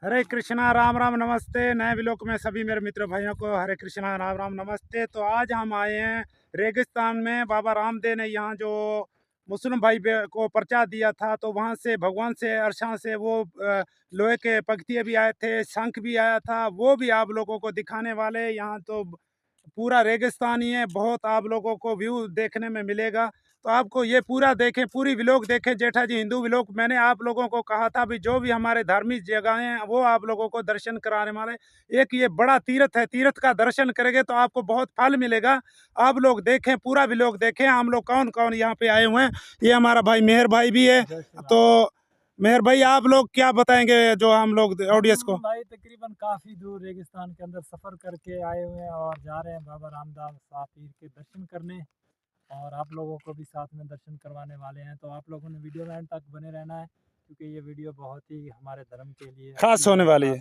हरे कृष्णा राम राम नमस्ते। नए ब्लॉग में सभी मेरे मित्र भाइयों को हरे कृष्णा राम राम नमस्ते। तो आज हम आए हैं रेगिस्तान में। बाबा रामदेव ने यहाँ जो मुस्लिम भाई को पर्चा दिया था, तो वहाँ से भगवान से अरशा से वो लोहे के पगथिये भी आए थे, शंख भी आया था, वो भी आप लोगों को दिखाने वाले। यहाँ तो पूरा रेगिस्तान ही है, बहुत आप लोगों को व्यू देखने में मिलेगा। तो आपको ये पूरा देखें, पूरी व्लॉग देखें। जेठा जी हिंदू व्लॉग, मैंने आप लोगों को कहा था भी जो भी हमारे धार्मिक जगहें हैं वो आप लोगों को दर्शन कराने वाले। एक ये बड़ा तीर्थ है, तीर्थ का दर्शन करेंगे तो आपको बहुत फल मिलेगा। आप लोग देखें, पूरा व्लॉग देखें। हम लोग कौन कौन यहाँ पे आए हुए हैं, ये हमारा भाई मेहर भाई भी है। तो मेहर भाई, आप लोग क्या बताएंगे जो हम लोग ऑडियंस को? भाई तकरीबन काफ़ी दूर रेगिस्तान के अंदर सफ़र करके आए हुए हैं और जा रहे हैं बाबा रामदेव साहब पीर के दर्शन करने, और आप लोगों को भी साथ में दर्शन करवाने वाले हैं। तो आप लोगों ने वीडियो में एंड तक बने रहना है, क्योंकि ये वीडियो बहुत ही हमारे धर्म के लिए खास होने वाली है।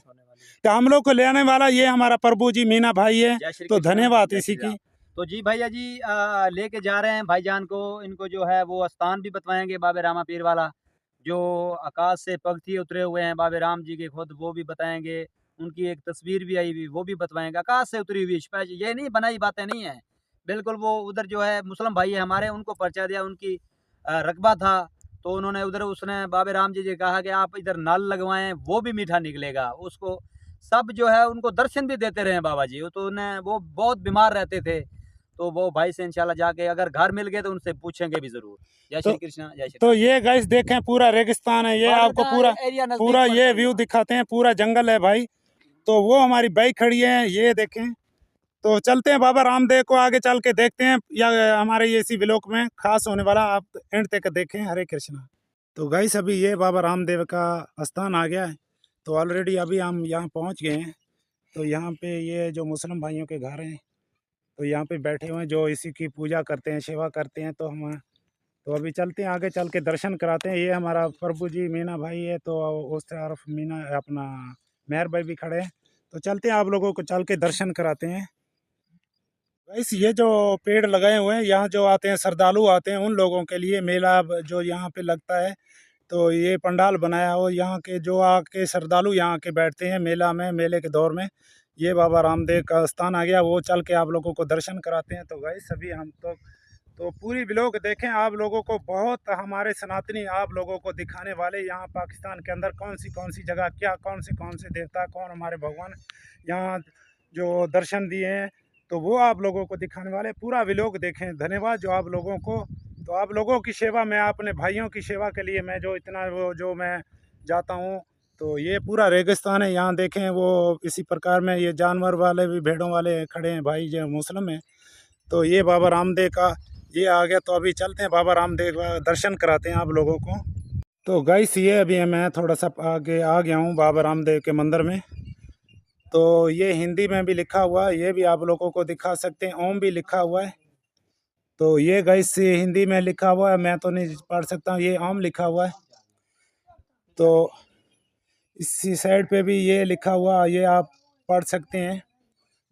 तो हम लोग को ले आने वाला ये हमारा प्रभु जी मीना भाई है, तो धन्यवाद इसी की। तो जी भैया जी लेके जा रहे हैं भाईजान को। इनको जो है वो स्थान भी बतवाएंगे बाबे रामा पीर वाला, जो आकाश से पगथिये उतरे हुए हैं बाबे राम जी के, खुद वो भी बताएंगे। उनकी एक तस्वीर भी आई हुई, वो भी बतवाएंगे। आकाश से उतरी हुई स्पेशल, ये नहीं बनाई बातें नहीं है, बिल्कुल। वो उधर जो है मुस्लिम भाई है हमारे, उनको पर्चा दिया, उनकी रकबा था, तो उन्होंने उधर उसने बाबे राम जी कहा कि आप इधर नल लगवाएं, वो भी मीठा निकलेगा। उसको सब जो है उनको दर्शन भी देते रहे बाबा जी। तो उन्हें, वो बहुत बीमार रहते थे, तो वो भाई से इंशाल्लाह जाके अगर घर मिल गए तो उनसे पूछेंगे भी जरूर। जय श्री कृष्णा, जय श्री। तो ये गाइस देखें, पूरा रेगिस्तान है ये, आपको पूरा ये व्यू दिखाते हैं। पूरा जंगल है भाई। तो वो हमारी बाइक खड़ी है, ये देखें। तो चलते हैं बाबा रामदेव को आगे चल के देखते हैं, या हमारे ये इसी व्लॉग में खास होने वाला, आप एंड तक देखें। हरे कृष्णा। तो गाइस अभी ये बाबा रामदेव का स्थान आ गया है। तो ऑलरेडी अभी हम यहाँ पहुँच गए हैं। तो यहाँ पे ये जो मुस्लिम भाइयों के घर हैं, तो यहाँ पे बैठे हुए हैं जो इसी की पूजा करते हैं, सेवा करते हैं। तो अभी चलते हैं आगे, चल के दर्शन कराते हैं। ये हमारा प्रभु जी मीना भाई है, तो उस तरफ मीना अपना मेहर भाई भी खड़े हैं। तो चलते हैं, आप लोगों को चल के दर्शन कराते हैं। गाइस ये जो पेड़ लगाए हुए हैं, यहाँ जो आते हैं श्रद्धालु आते हैं, उन लोगों के लिए मेला जो यहाँ पे लगता है, तो ये पंडाल बनाया हो। यहाँ के जो आके श्रद्धालु यहाँ के बैठते हैं मेला में, मेले के दौर में। ये बाबा रामदेव का स्थान आ गया, वो चल के आप लोगों को दर्शन कराते हैं। तो गाइस सभी हम तो पूरी व्लॉग देखें। आप लोगों को बहुत हमारे सनातनी आप लोगों को दिखाने वाले, यहाँ पाकिस्तान के अंदर कौन सी जगह क्या, कौन से देवता, कौन हमारे भगवान यहाँ जो दर्शन दिए हैं, तो वो आप लोगों को दिखाने वाले। पूरा व्लॉग देखें। धन्यवाद जो आप लोगों को। तो आप लोगों की सेवा में, अपने भाइयों की सेवा के लिए मैं जो इतना वो जो मैं जाता हूँ। तो ये पूरा रेगिस्तान है, यहाँ देखें। वो इसी प्रकार में ये जानवर वाले भी, भेड़ों वाले खड़े हैं भाई जो मुस्लिम हैं। तो ये बाबा रामदेव का ये आ गया। तो अभी चलते हैं बाबा रामदेव का दर्शन कराते हैं आप लोगों को। तो गाइस ये अभी मैं थोड़ा सा आगे आ गया हूँ बाबा रामदेव के मंदिर में। तो ये हिंदी में भी लिखा हुआ है, ये भी आप लोगों को दिखा सकते हैं। ओम भी लिखा हुआ है। तो ये गाइस हिंदी में लिखा हुआ है, मैं तो नहीं पढ़ सकता हूँ। ये ओम लिखा हुआ है। तो इसी साइड पे भी ये लिखा हुआ, ये आप पढ़ सकते हैं।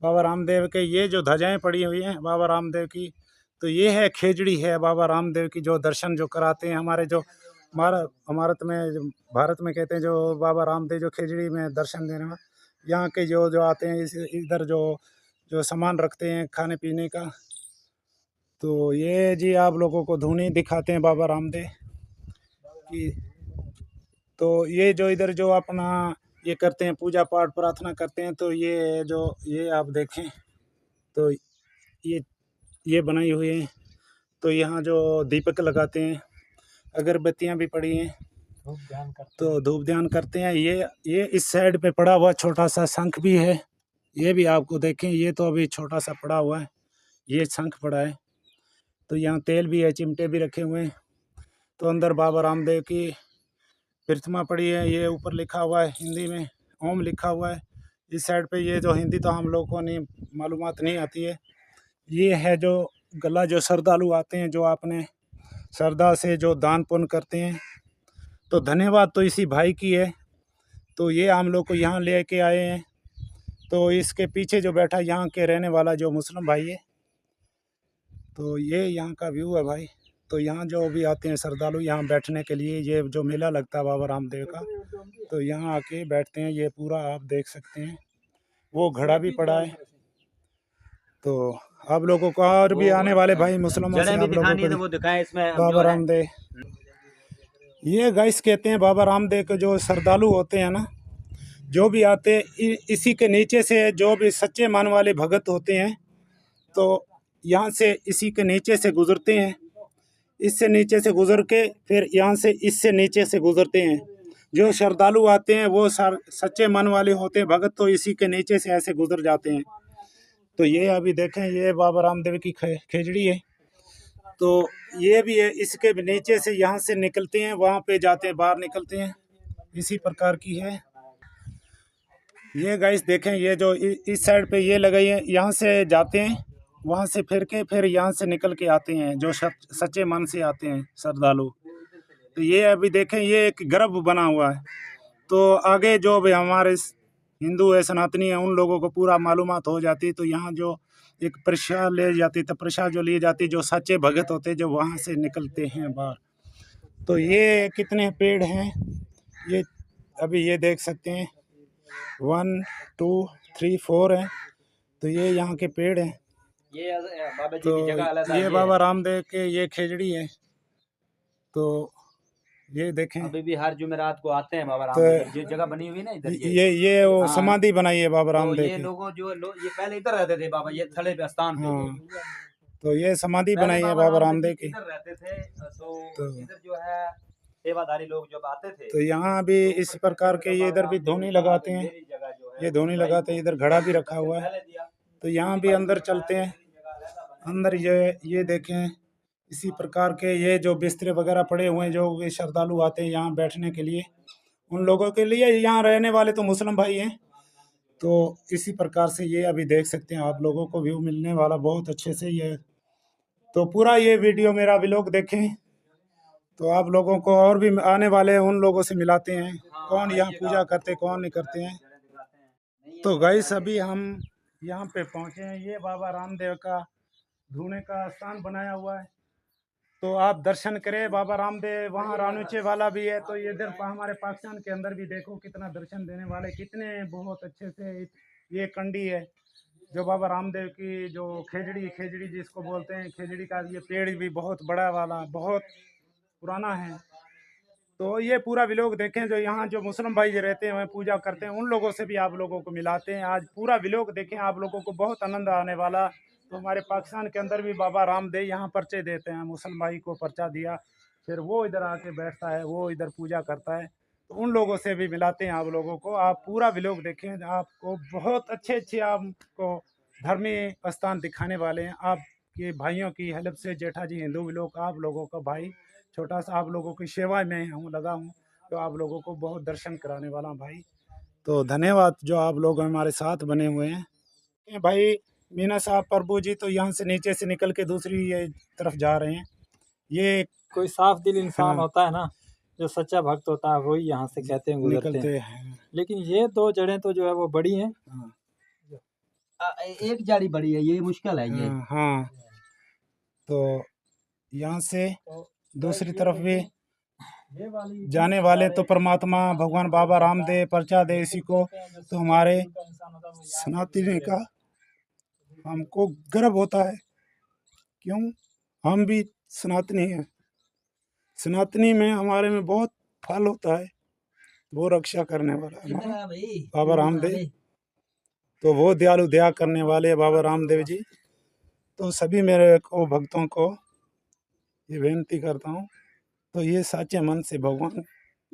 बाबा रामदेव के ये जो ध्वजाएं पड़ी हुई हैं बाबा रामदेव की, तो ये है खेजड़ी है बाबा रामदेव की, जो दर्शन जो कराते हैं हमारे जो भारत में कहते हैं, जो बाबा रामदेव जो खेजड़ी में दर्शन देने में यहाँ के जो आते हैं, इधर जो जो सामान रखते हैं खाने पीने का। तो ये जी आप लोगों को धुनी दिखाते हैं बाबा रामदेव की। तो ये जो इधर जो अपना ये करते हैं, पूजा पाठ प्रार्थना करते हैं। तो ये आप देखें, तो ये बनाई हुई है। तो यहाँ जो दीपक लगाते हैं, अगरबत्तियाँ भी पड़ी हैं, तो धूप ध्यान करते हैं। ये इस साइड पे पड़ा हुआ छोटा सा शंख भी है, ये भी आपको देखें। ये तो अभी छोटा सा पड़ा हुआ है, ये शंख पड़ा है। तो यहाँ तेल भी है, चिमटे भी रखे हुए हैं। तो अंदर बाबा रामदेव की प्रतिमा पड़ी है। ये ऊपर लिखा हुआ है हिंदी में, ओम लिखा हुआ है। इस साइड पे ये जो हिंदी तो हम लोग को नहीं मालूमात नहीं आती है। ये है जो गला, जो श्रद्धालु आते हैं, जो अपने श्रद्धा से जो दान पुण्य करते हैं। तो धन्यवाद तो इसी भाई की है। तो ये हम लोग को यहाँ ले के आए हैं। तो इसके पीछे जो बैठा यहाँ के रहने वाला जो मुस्लिम भाई है, तो ये यहाँ का व्यू है भाई। तो यहाँ जो भी आते हैं श्रद्धालु यहाँ बैठने के लिए, ये जो मेला लगता है बाबा रामदेव का, तो यहाँ आके बैठते हैं। ये पूरा आप देख सकते हैं, वो घड़ा भी पड़ा है। तो आप लोगों को और भी आने वाले भाई मुसलमान से जड़ें भी आप लोगों दिखानी है को तो वो दिखाएं इसमें बाबा जो है। रामदेव, ये गाइस कहते हैं बाबा रामदेव के जो श्रद्धालु होते हैं ना, जो भी आते हैं इसी के नीचे से, जो भी सच्चे मन वाले भगत होते हैं तो यहाँ से इसी के नीचे से गुजरते हैं, इससे नीचे से गुजर के फिर यहाँ से इससे नीचे से गुजरते हैं। जो श्रद्धालु आते हैं वो सच्चे मन वाले होते हैं भगत, तो इसी के नीचे से ऐसे गुजर जाते हैं। तो ये अभी देखें, ये बाबा रामदेव की खेजड़ी है, तो ये भी है, इसके भी नीचे से यहाँ से निकलते हैं, वहाँ पे जाते हैं, बाहर निकलते हैं, इसी प्रकार की है। ये गाइस देखें, ये जो इस साइड पे ये लगाई है, यहाँ से जाते हैं, वहाँ से फिर के फिर यहाँ से निकल के आते हैं जो सच्चे मन से आते हैं श्रद्धालु। तो ये अभी देखें, ये एक गर्भ बना हुआ है, तो आगे जो भी हमारे हिंदू है, सनातनी है, उन लोगों को पूरा मालूमात हो जाती है। तो यहाँ जो एक प्रसाद ले जाती, तो प्रसाद जो ली जाती, जो सच्चे भगत होते जो वहाँ से निकलते हैं बाहर। तो ये कितने पेड़ हैं, ये अभी ये देख सकते हैं, 1 2 3 4 है। तो ये यहाँ के पेड़ हैं। ये बाबा जी तो की जगह अलग ये बाबा रामदेव के ये खेजड़ी है। तो ये देखें, अभी भी हर जुमेरात को आते हैं बाबा तो रामदेव, जो जगह बनी हुई ना इधर, ये वो हाँ। समाधि बनाई है बाबा तो रामदेव ये की। लोगों जो ये पहले इधर रहते थे बाबा, ये थड़े पे स्थान पे हाँ, तो ये समाधि पहले बनाई है बाबा रामदेव की। इधर रहते थे। तो तो इधर जो है सेवादारी लोग जब आते थे, तो यहाँ भी इस प्रकार के ये इधर भी धोनी लगाते हैं, ये धोनी लगाते हैं, इधर घड़ा भी रखा हुआ है। तो यहाँ भी अंदर चलते हैं, अंदर ये देखें, इसी प्रकार के ये जो बिस्तरे वगैरह पड़े हुए हैं, जो श्रद्धालु आते हैं यहाँ बैठने के लिए, उन लोगों के लिए। यहाँ रहने वाले तो मुस्लिम भाई हैं। तो इसी प्रकार से ये अभी देख सकते हैं, आप लोगों को व्यू मिलने वाला बहुत अच्छे से ये। तो पूरा ये वीडियो मेरा व्लॉग देखें, तो आप लोगों को और भी आने वाले उन लोगों से मिलाते हैं, कौन यहाँ पूजा करते कौन नहीं करते हैं। तो गाइस अभी हम यहाँ पे पहुँचे हैं, ये बाबा रामदेव का धोने का स्थान बनाया हुआ है। तो आप दर्शन करें बाबा रामदेव। वहाँ रानूचे वाला भी है, तो इधर हमारे पाकिस्तान के अंदर भी देखो कितना दर्शन देने वाले, कितने बहुत अच्छे से। ये कंडी है जो बाबा रामदेव की, जो खेजड़ी जिसको बोलते हैं, खेजड़ी का ये पेड़ भी बहुत बड़ा वाला, बहुत पुराना है। तो ये पूरा व्लॉग देखें, जो यहाँ जो मुस्लिम भाई रहते हैं वह पूजा करते हैं, उन लोगों से भी आप लोगों को मिलाते हैं। आज पूरा व्लॉग देखें, आप लोगों को बहुत आनंद आने वाला। तो हमारे पाकिस्तान के अंदर भी बाबा रामदेव यहाँ पर्चे देते हैं, मुस्लिम भाई को पर्चा दिया, फिर वो इधर आके बैठता है, वो इधर पूजा करता है। तो उन लोगों से भी मिलाते हैं आप लोगों को। आप पूरा व्लॉग देखें, आपको बहुत अच्छे आपको धर्मीय स्थान दिखाने वाले हैं। आपके भाइयों की हेल्प से, जेठा जी हिंदू व्लॉग, आप लोगों का भाई छोटा सा आप लोगों की सेवा में लगा हूँ, तो आप लोगों को बहुत दर्शन कराने वाला हूँ भाई। तो धन्यवाद जो आप लोग हमारे साथ बने हुए हैं भाई। मीना साहब प्रभु जी तो यहाँ से नीचे से निकल के दूसरी ये तरफ जा रहे हैं। ये कोई साफ दिल इंसान हाँ। होता है ना, जो सच्चा भक्त होता है, वही यहाँ से कहते हैं गुजरते हैं। लेकिन ये 2 जड़ें तो जो है वो बड़ी हैं। हाँ। एक जड़ी बड़ी है, ये मुश्किल है ये। हाँ, तो यहाँ से दूसरी तरफ भी जाने वाले तो परमात्मा भगवान बाबा रामदेव पर्चा दे इसी को। तो हमारे सनातनी का हमको गर्व होता है, क्यों हम भी सनातनी हैं। सनातनी में हमारे में बहुत फल होता है, वो रक्षा करने वाला हमारा बाबा रामदेव। तो वो दयालु दया करने वाले बाबा रामदेव जी। तो सभी मेरे को भक्तों को ये बेनती करता हूँ, तो ये सच्चे मन से भगवान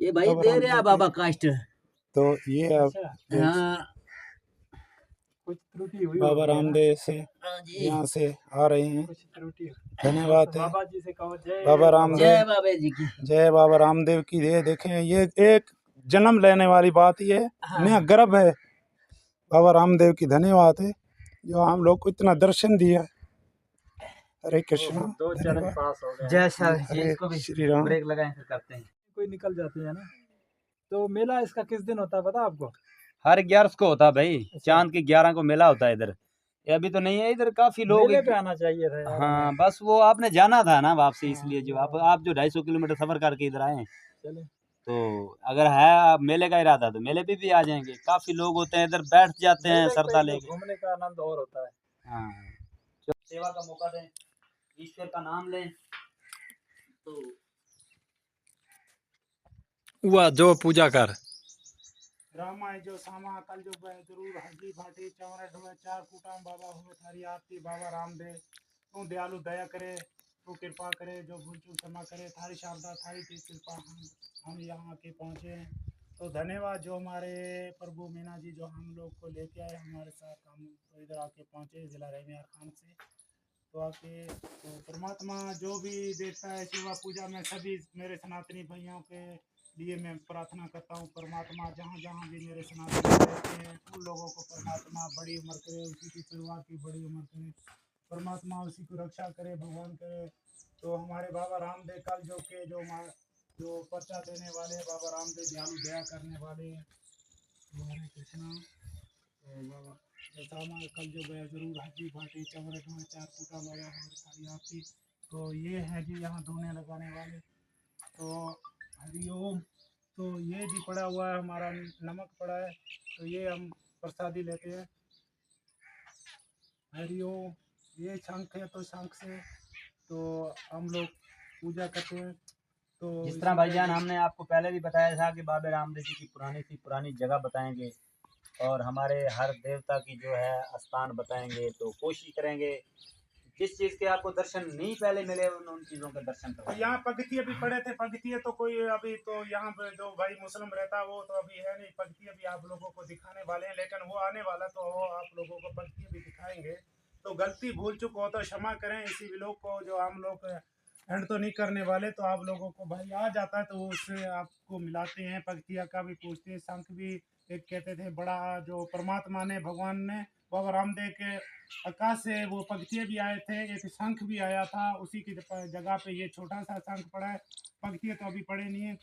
ये भाई दे रहे हैं बाबा कास्ट। तो ये अब कुछ त्रुटि हुई बाबा रामदेव से यहाँ से आ रहे हैं। धन्यवाद है बाबा जी से कहो जय बाबा रामदेव, जय बाबा जी की, जय बाबा रामदेव की। ये देखें, ये एक जन्म लेने वाली बात ये है, गर्व है बाबा रामदेव की। धन्यवाद है जो हम लोग को इतना दर्शन दिया। हरे कृष्णा, 2 चरण पास हो गए। जय सर। हरे श्री राम। ब्रेक लगाएं फिर करते हैं। कोई निकल जाती है ना। तो मेला इसका किस दिन होता है पता आपको? हर 11 को होता है भाई, चांद की 11 को मेला होता है इधर। ये अभी तो नहीं है इधर, काफी लोग। मेले पे आना चाहिए था यार। हाँ बस वो आपने जाना था ना वापसी, हाँ, इसलिए जो हाँ। आप जो 250 किलोमीटर सफर करके इधर आए हैं, चले। तो अगर है आप मेले का इरादा तो मेले पे भी आ जाएंगे। काफी लोग होते हैं इधर, बैठ जाते हैं मेले पे सरदा ही तो लेके। घूमने का आनंद और होता है। हाँ, सेवा का मौका दें, ईश्वर का नाम लें तो हुआ जो पूजा कर। रामाय जो सामा कल जो जरूर हल्दी भाटी चौरठ हुए 4 फुटाम बाबा हुए थारी आरती बाबा रामदेव तू दयालु दया करे, तू कृपा करे, जो भूल चूक क्षमा करे, थारी शारदा थारी की कृपा हम यहाँ के पहुँचे हैं। तो धन्यवाद जो हमारे प्रभु मीना जी जो हम लोग को लेके आए हमारे साथ, हम तो इधर आके पहुँचे जिला रेमियार खान से। तो आके तो परमात्मा जो भी देखता है सेवा पूजा में सभी मेरे सनातनी भाइयों के लिए मैं प्रार्थना करता हूँ। परमात्मा जहाँ जहाँ भी मेरे सनातनी रहते हैं उन लोगों को परमात्मा बड़ी उम्र करे, उसी की परिवार की बड़ी उम्र करे, परमात्मा उसी को रक्षा करे, भगवान करे। तो हमारे बाबा रामदेव कल जो के जो पर्चा देने वाले बाबा रामदेव दयालु दया करने वाले। तो हरे कृष्णा। तो बाबा सामा कल जो गया जरूर हाजी भाटी चमरठ में 4 फूटा बाबा हमारे सारी आती। तो ये है जी यहाँ धोने लगाने वाले। तो हरिओम। तो ये जी पड़ा हुआ है हमारा नमक पड़ा है, तो ये हम प्रसादी लेते हैं। हरिओम। ये शंख है, तो शंख से तो हम लोग पूजा करते हैं। तो जिस तरह भाईजान हमने आपको पहले भी बताया था कि बाबा रामदेव जी की पुरानी सी पुरानी जगह बताएंगे और हमारे हर देवता की जो है स्थान बताएंगे, तो कोशिश करेंगे जिस चीज़ के आपको दर्शन नहीं पहले मिले उन चीज़ों के दर्शन तो करवाएंगे। यहाँ पगतिये भी पड़े थे, पगतिये तो कोई अभी तो यहाँ पे जो भाई मुस्लिम रहता है वो तो अभी है नहीं, पगतिये भी आप लोगों को दिखाने वाले हैं, लेकिन वो आने वाला तो वो आप लोगों को पगतिये भी दिखाएंगे। तो गलती भूल चुक हो तो क्षमा करें, इसी व्लॉग को जो हम लोग एंड तो नहीं करने वाले, तो आप लोगों को भाई आ जाता है तो उससे आपको मिलाते हैं, पगतिया का भी पूछते हैं, शंख भी एक कहते थे बड़ा जो परमात्मा ने भगवान ने बाबा रामदेव के आकाश से वो पगतिये भी आए थे, एक शंख भी आया था, उसी की जगह पे ये छोटा सा शंख पड़ा है। पगतिये तो अभी पड़े नहीं है।